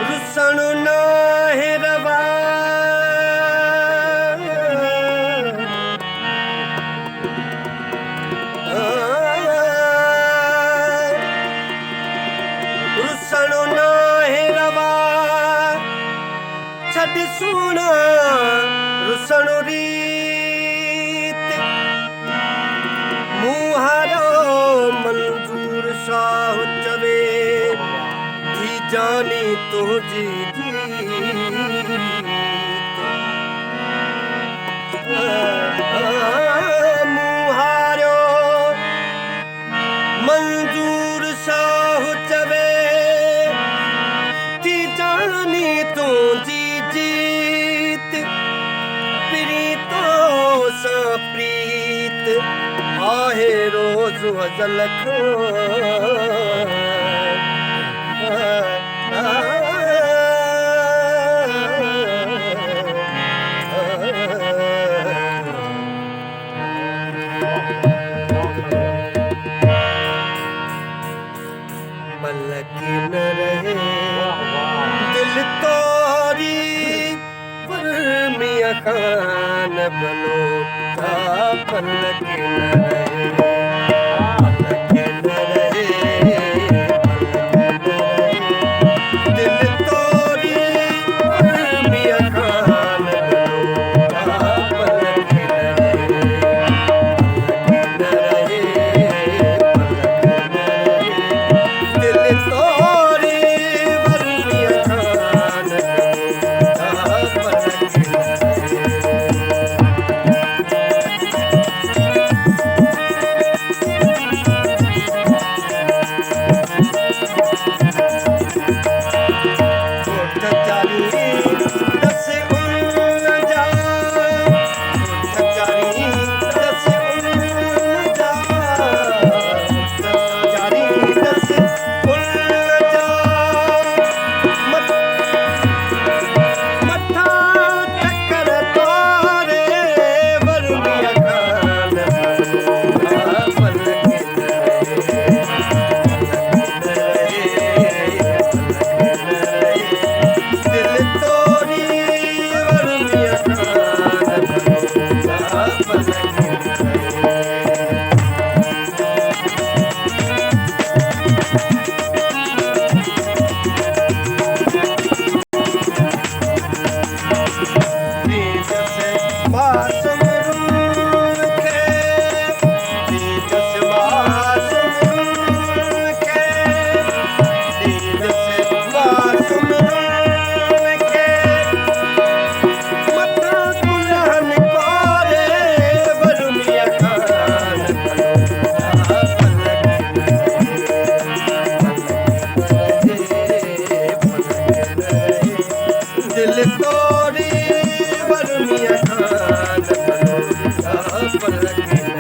रुसणु ना है रवा रुसणु ना है रवा छड़ सुना रुसणु रीत मुहारो मंजूर शाह चवे थी जानी तुझी मुहारो मंजूर शाह चवे थी जानी तुझी जीत प्रीतो सा प्रीत आहे रोज हजल खो पलक न रहे दिल तोरी पर मियां खान बनो पलक न रहे पलक न रहे दिल तोरी पर मियां खान बनो पलक न रहे पलक न रहे दिल तोरी पर मियां खान पलक न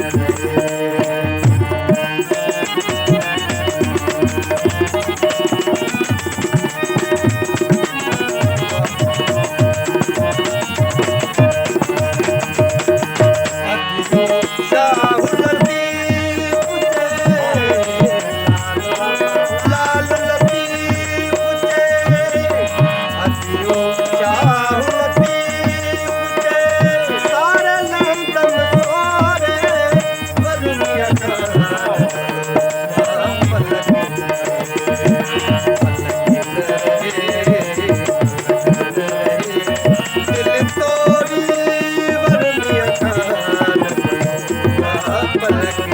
पलक